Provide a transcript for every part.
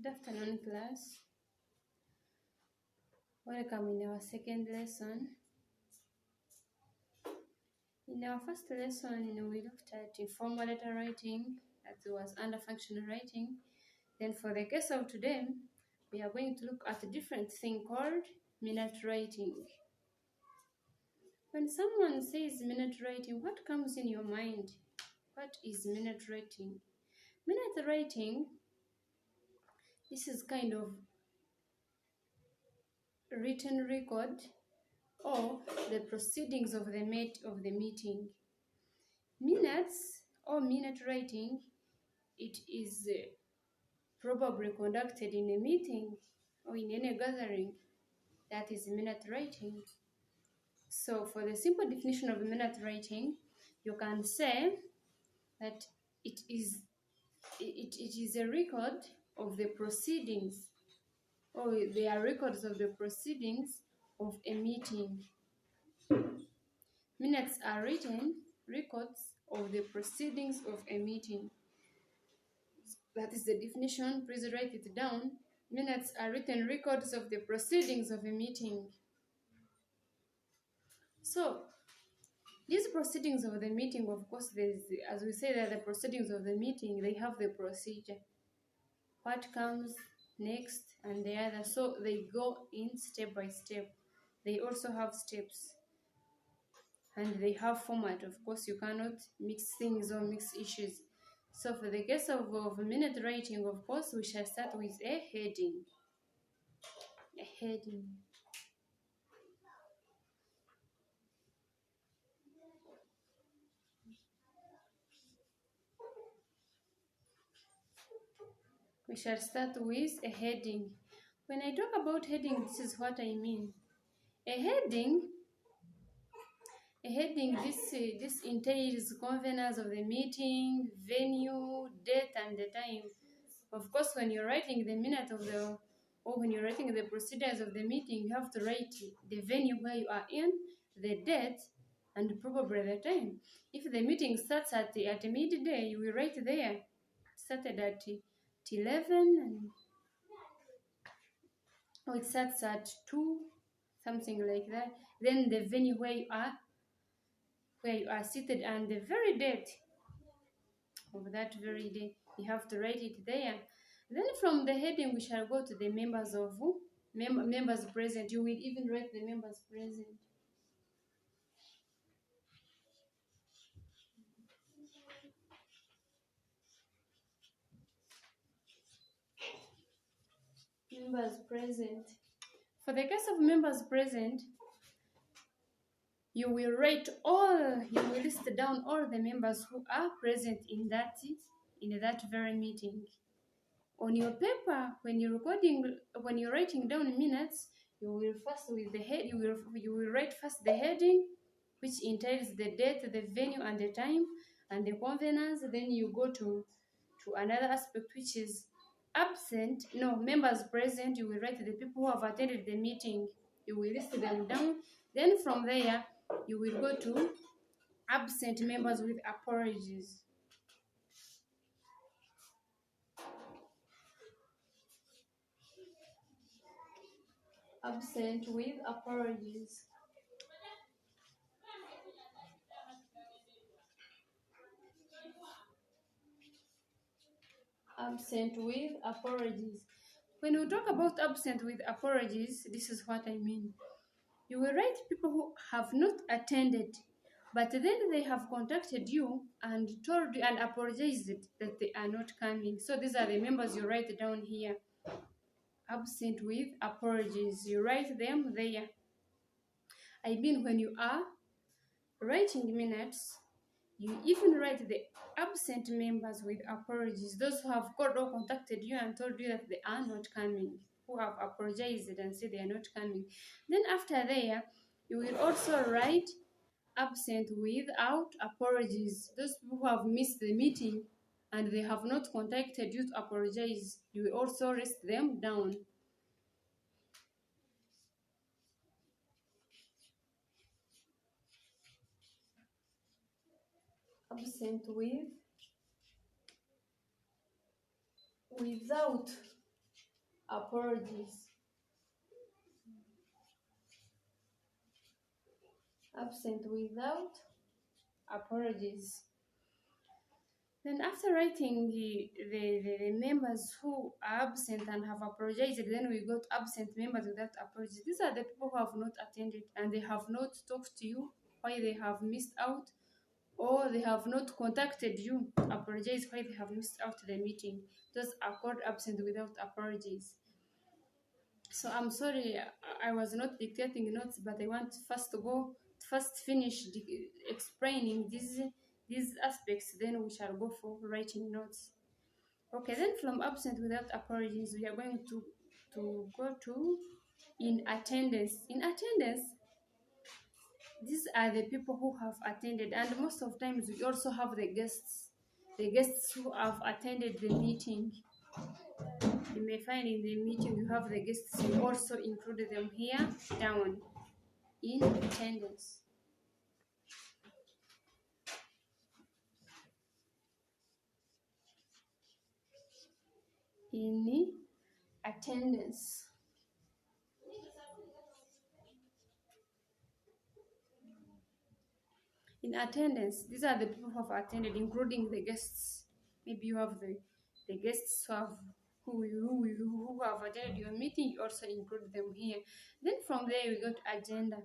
Good afternoon, class. Welcome in our second lesson. In our first lesson, we looked at informal letter writing, that was under functional writing. Then for the case of today, we are going to look at a different thing called minute writing. When someone says minute writing, what comes in your mind? What is minute writing? Minute writing, this is kind of written record or the proceedings of the meeting. Minutes or minute writing, it is probably conducted in a meeting or in any gathering. That is minute writing. So for the simple definition of minute writing, you can say that it is a record of the proceedings, or they are records of the proceedings of a meeting. Minutes are written records of the proceedings of a meeting. That is the definition. Please write it down. Minutes are written records of the proceedings of a meeting. So, these proceedings of the meeting, of course, as we say that the proceedings of the meeting, they have the procedure. What comes next and the other. So they go in step by step. They also have steps. And they have format. Of course, you cannot mix things or mix issues. So for the case of minute writing, of course, we shall start with a heading. A heading. We shall start with a heading. When I talk about heading, this is what I mean. A heading, this entails conveners of the meeting, venue, date, and the time. Of course, when you're writing the minute of the, or when you're writing the procedures of the meeting, you have to write the venue where you are in, the date, and probably the time. If the meeting starts at midday, you will write there. It started at 11, and or it starts at 2, something like that. Then the venue where you are seated, and the very date of that very day, you have to write it there. Then from the heading, we shall go to the members of members present. You will even write the members present. Members present. For the case of members present, you will list down all the members who are present in that very meeting. On your paper, when you're writing down minutes, you will first with the head. You will write first the heading, which entails the date, the venue, and the time, and the conveners. Then you go to another aspect, which is members present. You will write the people who have attended the meeting. You will list them down. Then from there, you will go to absent members with apologies. Absent with apologies. Absent with apologies. When we talk about absent with apologies, this is what I mean. You will write people who have not attended, but then they have contacted you and told you and apologized that they are not coming. So these are the members you write down here. Absent with apologies. You write them there. I mean, when you are writing minutes, you even write the absent members with apologies, those who have called or contacted you and told you that they are not coming, who have apologized and said they are not coming. Then after there, you will also write absent without apologies, those people who have missed the meeting and they have not contacted you to apologize. You will also list them down. Absent with, without apologies. Absent without apologies. Then after writing the members who are absent and have apologized, then we got absent members without apologies. These are the people who have not attended and they have not talked to you why they have missed out, or they have not contacted you to apologize why they have missed out the meeting. Those are called absent without apologies. So I'm sorry, I was not dictating notes, but I want first finish explaining these aspects, then we shall go for writing notes. Okay, then from absent without apologies, we are going to go to in attendance. In attendance, these are the people who have attended, and most of times we also have the guests who have attended the meeting. You may find in the meeting you have the guests, you also include them here down in attendance. In attendance. In attendance, these are the people who have attended, including the guests. Maybe you have the guests who have attended your meeting, you also include them here. Then from there we got agenda.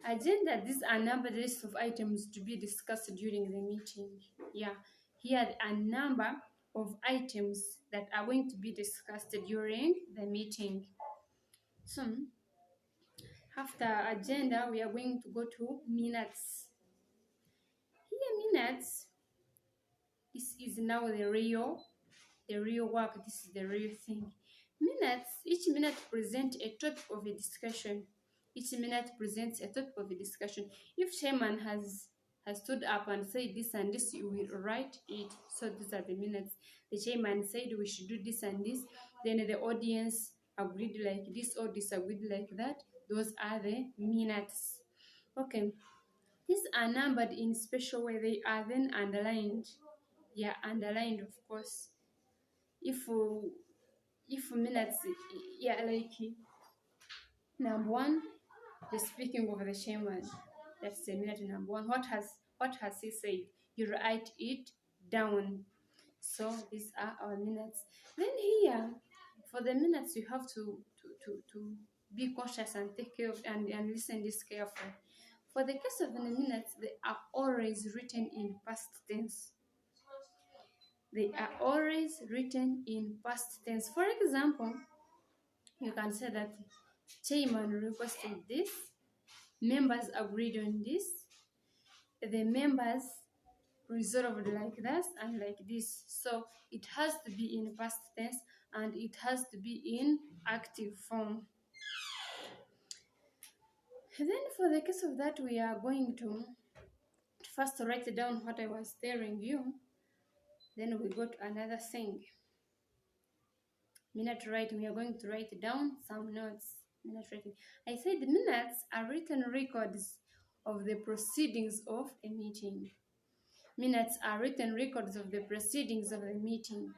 Agenda, these are numbered lists of items to be discussed during the meeting. Yeah, here are a number of items that are going to be discussed during the meeting. So after agenda, we are going to go to minutes. Here, minutes, this is now the real work. This is the real thing. Minutes, each minute presents a topic of a discussion. Each minute presents a topic of a discussion. If chairman has stood up and said this and this, you will write it. So these are the minutes. The chairman said we should do this and this. Then the audience agreed like this or disagreed like that. Those are the minutes. Okay. These are numbered in special way. They are then underlined. Yeah, underlined, of course. If minutes, yeah, like number one, the speaking of the chairman. That's the minute number one. What has he said? You write it down. So these are our minutes. Then here, for the minutes, you have to be cautious and take care of and listen this carefully. For the case of the minutes, they are always written in past tense. They are always written in past tense. For example, you can say that chairman requested this, members agreed on this, the members resolved like that and like this. So it has to be in past tense and it has to be in active form. And then for the case of that, we are going to first write down what I was telling you. Then we go to another thing. Minute writing, we are going to write down some notes. Minute writing. I said minutes are written records of the proceedings of a meeting. Minutes are written records of the proceedings of the meeting.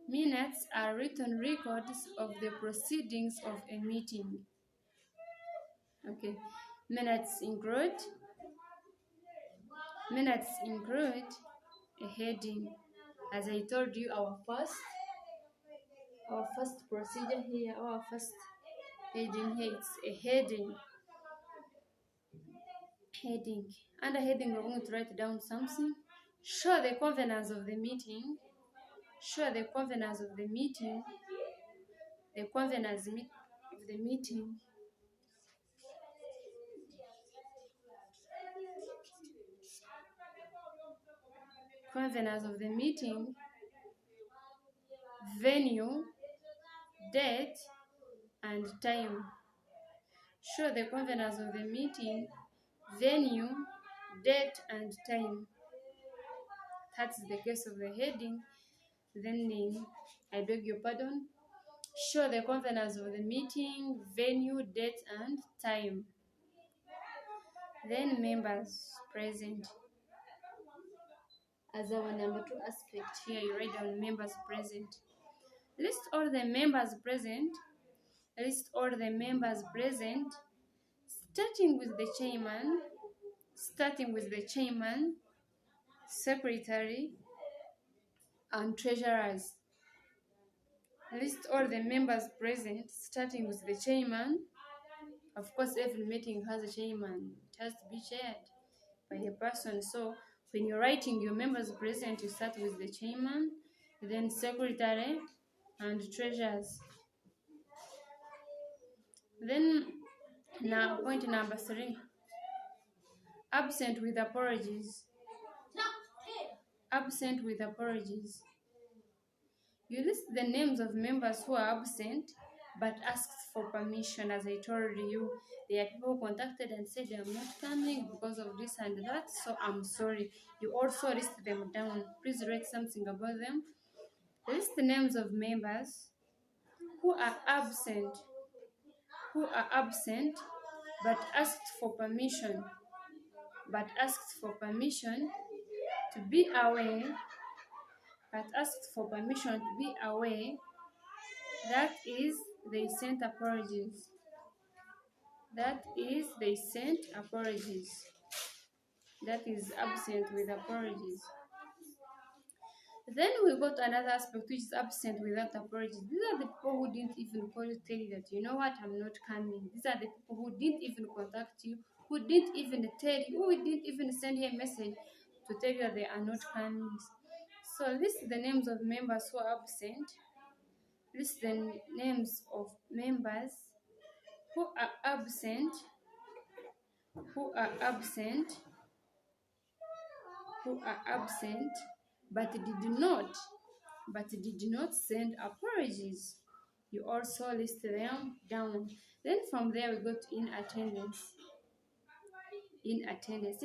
Minutes are written records of the proceedings of a meeting. Okay. Minutes include a heading. As I told you, our first procedure here, our first heading here, it's a heading. Under heading, we're going to write down something. Show the convenance of the meeting. The convenance of the meeting. Convenance of the meeting venue, date, and time. Show the convenance of the meeting, venue, date, and time. That's the case of the heading. Then I beg your pardon. Show the convenance of the meeting, venue, date, and time. Then members present. As our number 2 aspect here, you write down members present. List all the members present. List all the members present, starting with the chairman, secretary, and treasurers. List all the members present, starting with the chairman. Of course, every meeting has a chairman. It has to be chaired by a person. So when you're writing your members present, you start with the chairman, then secretary, and treasurers. Then now point number 3. Absent with apologies. Absent with apologies. You list the names of members who are absent but asked for permission. As I told you, there are people who contacted and said I'm not coming because of this and that, so I'm sorry. You also list them down. Please write something about them. List the names of members who are absent but asked for permission to be away that is they sent apologies. That is absent with apologies. Then we got another aspect which is absent without apologies. These are the people who didn't even call you, tell you that you know what, I'm not coming. These are the people who didn't even contact you, who didn't even tell you, who didn't even send you a message to tell you that they are not coming. So list the names of members who are absent. List the names of members who are absent but did not send apologies. You also list them down. Then from there we go to in attendance. In attendance,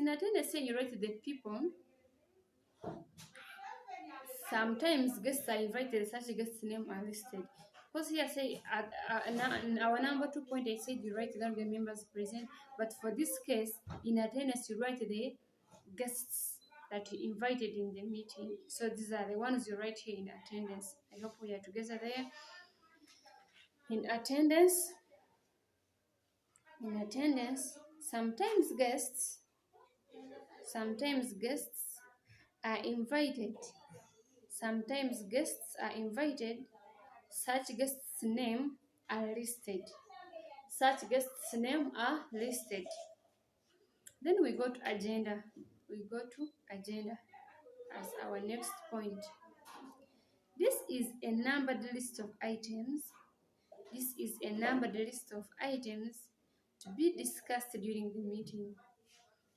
say you write the people. Sometimes guests are invited, such guests' names are listed. Because here say in our number 2 point, I said you write down the members present, but for this case, in attendance, you write the guests that you invited in the meeting. So these are the ones you write here in attendance. I hope we are together there. In attendance, sometimes guests are invited. Such guests' names are listed. Then we go to agenda. As our next point. This is a numbered list of items. To be discussed during the meeting.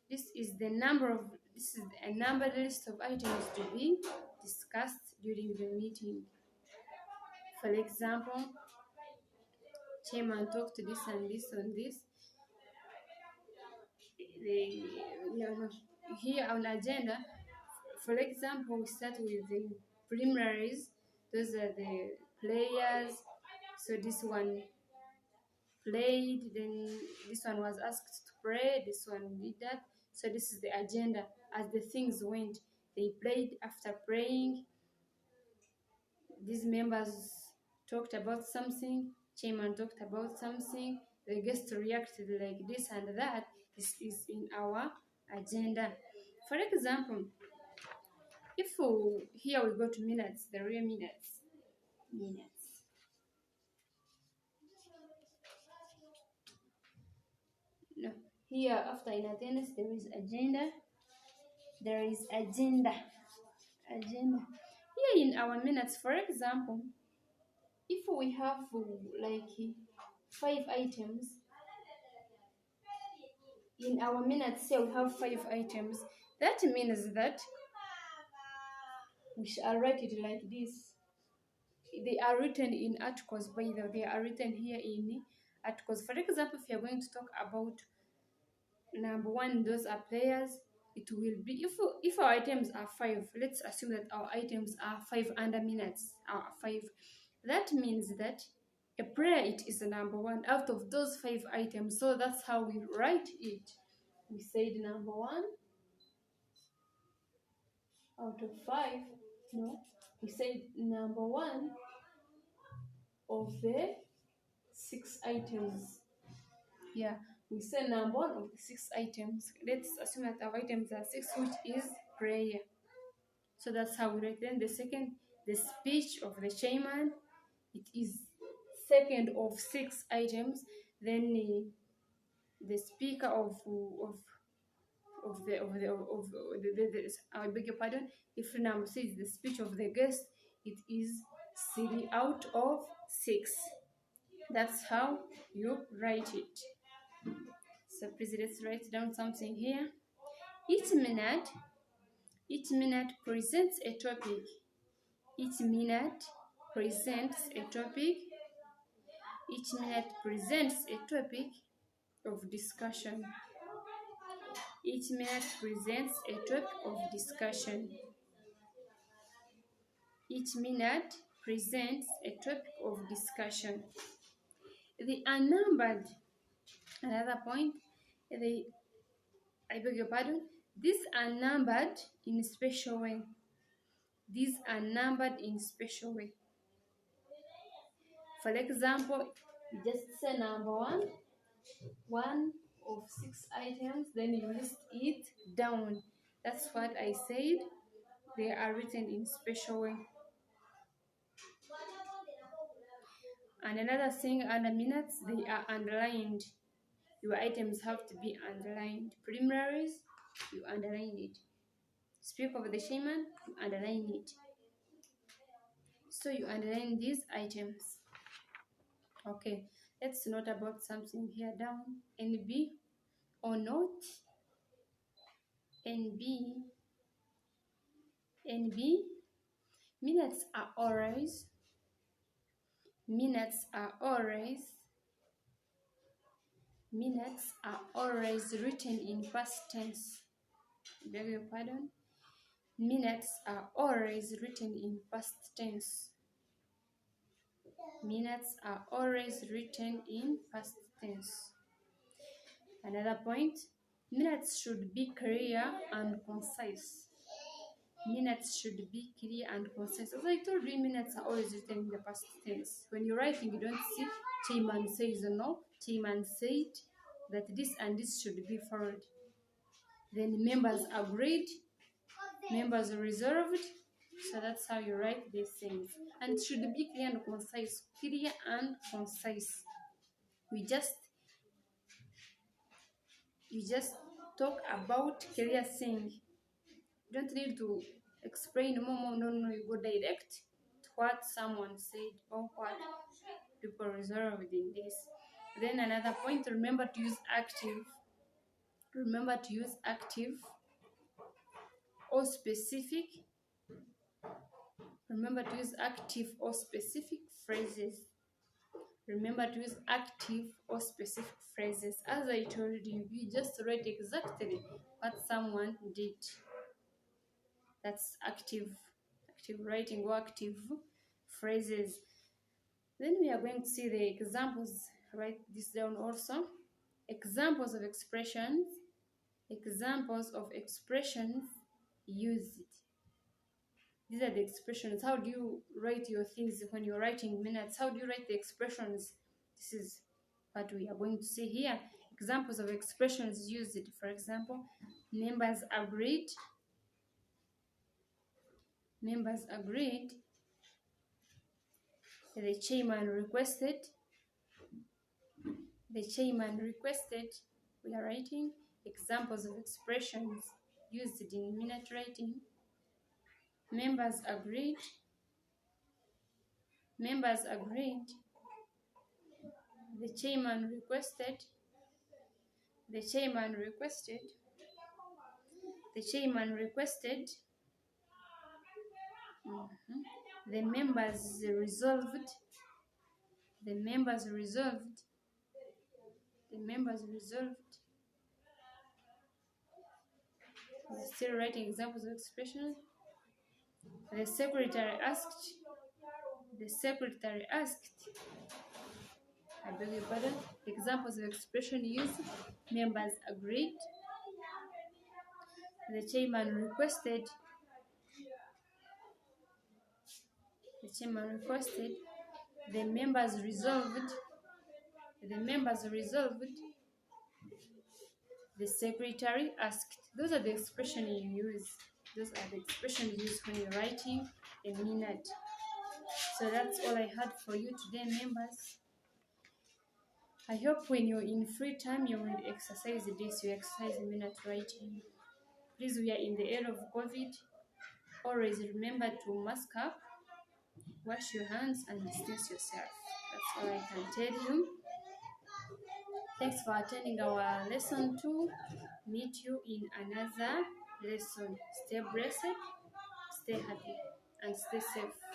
This is a numbered list of items to be discussed during the meeting. For example, chairman talked this and this on this. Here on agenda, for example, we start with the preliminaries. Those are the players. So this one played, then this one was asked to pray, this one did that. So this is the agenda as the things went. They played. After praying, these members talked about something, chairman talked about something, the guests reacted like this and that. This is in our agenda. For example, if here we go to minutes, the real minutes. No, here after in attendance there is agenda. Here in our minutes, for example, if we have like 5 items, in our minutes here we have 5 items. That means that we shall write it like this. They are written in articles, by the way. They are written here in articles. For example, if you're going to talk about number 1, those are players. It will be, if our items are 5, let's assume that our items are 5 under minutes are 5. That means that a prayer, it is a number 1 out of those 5 items. So that's how we write it. We said number 1 out of 5. No, we said number 1 of the 6 items. Yeah, we say number one of the 6 items. Let's assume that our items are 6, which is prayer. So that's how we write. Then the second, the speech of the chairman, it is second of 6 items. Then the speaker of I beg your pardon. If number says the speech of the guest, it is 3 out of 6. That's how you write it. So please let's write down something here. Each minute presents a topic. Each minute presents a topic. Each minute presents a topic of discussion. Each minute presents a topic of discussion. Each minute presents a topic of discussion. The unnumbered, another point, I beg your pardon, these are numbered in special way. These are numbered in special way. For example, you just say number one of 6 items, then you list it down. That's what I said. They are written in special way. And another thing, under minutes, they are underlined. Your items have to be underlined. Preliminaries, you underline it. Speak of the chairman, you underline it. So you underline these items. Okay, let's note about something here down. NB or note. NB. Minutes are always written in past tense. Beg your pardon. Minutes are always written in past tense. Minutes are always written in past tense. Another point, minutes should be clear and concise. Minutes should be clear and concise. As I told you, minutes are always written in the past tense. When you're writing, you don't see chairman says no. Chairman said that this and this should be followed. Then members agreed, members resolved. So that's how you write these things. And it should be clear and concise. Clear and concise. You just talk about clear thing. You don't need to explain more. No, you go direct to what someone said or what people resolved in this. Then another point, remember to use active. Remember to use active or specific. Remember to use active or specific phrases. Remember to use active or specific phrases. As I told you, you just write exactly what someone did. That's active writing or active phrases. Then we are going to see the examples. Write this down also. Examples of expressions. Examples of expressions used. These are the expressions. How do you write your things when you're writing minutes? How do you write the expressions? This is what we are going to see here. Examples of expressions used. For example, members agreed. Members agreed. The chairman requested. The chairman requested. We are writing examples of expressions used in minute writing. Members agreed. Members agreed. The chairman requested. The chairman requested. The chairman requested. The members resolved. The members resolved. The members resolved. We're still writing examples of expression. The secretary asked. The secretary asked. I beg your pardon. Examples of expression used. Members agreed. The chairman requested. The chairman requested. The members resolved. The members resolved. The secretary asked. Those are the expressions you use. Those are the expressions used when you're writing a minute. So that's all I had for you today, members. I hope when you're in free time, you will exercise this. You exercise minute writing. Please, we are in the era of COVID. Always remember to mask up, wash your hands, and distance yourself. That's all I can tell you. Thanks for attending our lesson 2. Meet you in another lesson. Stay blessed, stay happy, and stay safe.